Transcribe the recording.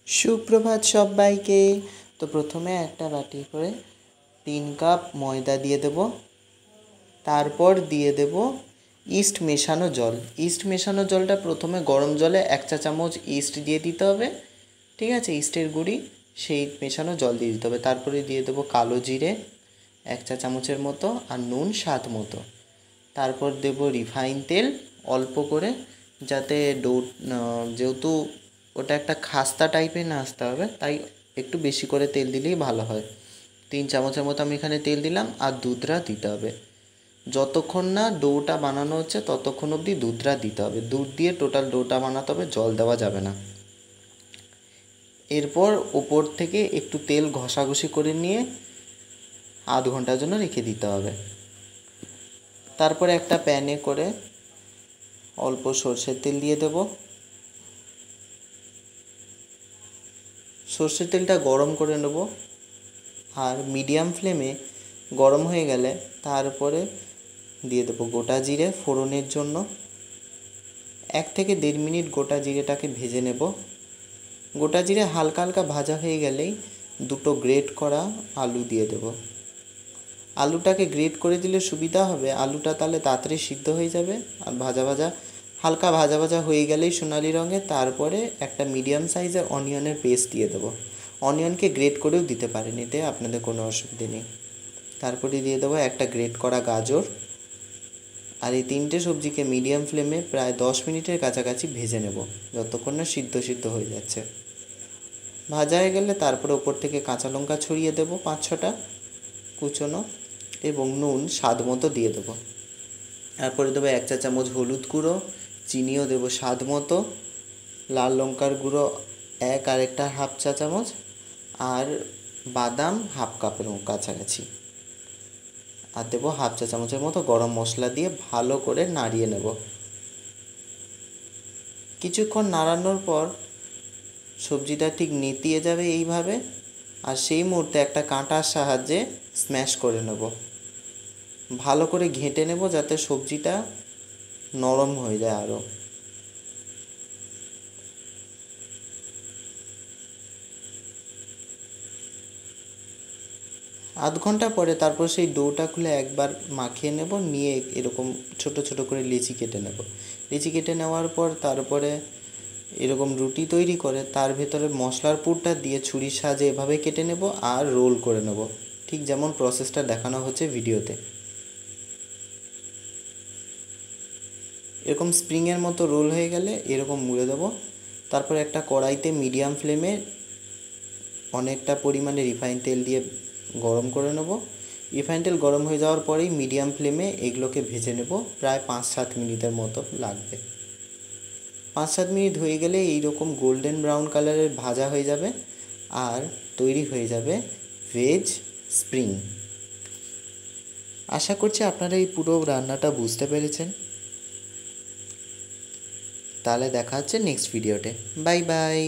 সুপ্রভাত সবাইকে। তো প্রথমে একটা বাটি করে 3 কাপ ময়দা দিয়ে দেব। তারপর দিয়ে দেব ইস্ট মেশানো জল। ইস্ট মেশানো জলটা প্রথমে গরম জলে 1 চা চামচ ইস্ট দিয়ে দিতে হবে, ঠিক আছে? ইস্টের গুঁড়ি, সেই মেশানো জল দিয়ে দিতে হবে। তারপরে দিয়ে দেবো কালো জিরে 1 চা চামচের মতো, আর নুন স্বাদ মতো। তারপর দেব রিফাইন তেল অল্প করে, যাতে যেহেতু ওটা একটা খাস্তা টাইপের না আসতে হবে, তাই একটু বেশি করে তেল দিলেই ভালো হয়। 3 চামচের মতো আমি এখানে তেল দিলাম, আর দুধটা দিতে হবে। যতক্ষণ না ডোটা বানানো হচ্ছে ততক্ষণ অবধি দুধটা দিতে হবে। দুধ দিয়ে টোটাল ডোটা বানাতে হবে, জল দেওয়া যাবে না। এরপর ওপর থেকে একটু তেল ঘষাঘষি করে নিয়ে আধ ঘন্টার জন্য রেখে দিতে হবে। তারপরে একটা প্যানে করে অল্প সর্ষের তেল দিয়ে দেব। সর্ষের তেলটা গরম করে নেব, আর মিডিয়াম ফ্লেমে গরম হয়ে গেলে তারপরে দিয়ে দেবো গোটা জিরে ফোড়নের জন্য। 1 থেকে 1.5 মিনিট গোটা জিরেটাকে ভেজে নেব। গোটা জিরে হালকা হালকা ভাজা হয়ে গেলেই দুটো গ্রেট করা আলু দিয়ে দেব। আলুটাকে গ্রেট করে দিলে সুবিধা হবে, আলুটা তাহলে তাড়াতাড়ি সিদ্ধ হয়ে যাবে। আর হালকা ভাজা ভাজা হয়ে গেলেই সোনালি রঙে, তারপরে একটা মিডিয়াম সাইজের অনিয়নের পেস্ট দিয়ে দেবো। অনিয়নকে গ্রেট করেও দিতে পারেন, এতে আপনাদের কোনো অসুবিধে নেই। তারপরে দিয়ে দেবো একটা গ্রেট করা গাজর। আর এই 3টে সবজিকে মিডিয়াম ফ্লেমে প্রায় 10 মিনিটের কাছাকাছি ভেজে নেব, যতক্ষণ না সিদ্ধ হয়ে যাচ্ছে। ভাজা হয়ে গেলে তারপরে ওপর থেকে কাঁচা লঙ্কা ছড়িয়ে দেবো 5-6টা কুচোনো, এবং নুন স্বাদ মতো দিয়ে দেবো। তারপরে দেবো 1 চা চামচ হলুদ গুঁড়ো, চিনিও দেবো স্বাদ মতো, লাল লঙ্কার গুঁড়ো 1 আর একটা হাফ চা চামচ, আর বাদাম হাফ কাপের কাছাকাছি, আর দেবো হাফ চা চামচের মতো গরম মশলা দিয়ে ভালো করে নাড়িয়ে নেব। কিছুক্ষণ নাড়ানোর পর সবজিটা ঠিক নেতিয়ে যাবে এইভাবে, আর সেই মুহূর্তে একটা কাঁটার সাহায্যে স্ম্যাশ করে নেব। ভালো করে ঘেঁটে নেব যাতে সবজিটা নরম হয়ে যায় আরও। আধ ঘন্টা পরে তারপর সেই ডোটা খুলে একবার মাখিয়ে নেব, নিয়ে এরকম ছোট ছোট করে লেচি কেটে নেব। লেচি কেটে নেওয়ার পর তারপরে এরকম রুটি তৈরি করে তার ভেতরে মশলার পুরটা দিয়ে ছুরির সাহায্যে এভাবে কেটে নেব, আর রোল করে নেব, ঠিক যেমন প্রসেসটা দেখানো হচ্ছে ভিডিওতে। এরকম স্প্রিংয়ের মতো রোল হয়ে গেলে এরকম মুড়ে দেবো। তারপর একটা কড়াইতে মিডিয়াম ফ্লেমে অনেকটা পরিমাণে রিফাইন তেল দিয়ে গরম করে নেব। রিফাইন তেল গরম হয়ে যাওয়ার পরেই মিডিয়াম ফ্লেমে এগুলোকে ভেজে নেব, প্রায় 5-7 মিনিটের মতো লাগবে। 5-7 মিনিট হয়ে গেলে এইরকম গোল্ডেন ব্রাউন কালারের ভাজা হয়ে যাবে, আর তৈরি হয়ে যাবে ভেজ স্প্রিং। আশা করছি আপনারা এই পুরো রান্নাটা বুঝতে পেরেছেন। তাহলে দেখা হচ্ছে নেক্সট ভিডিওতে। Bye bye.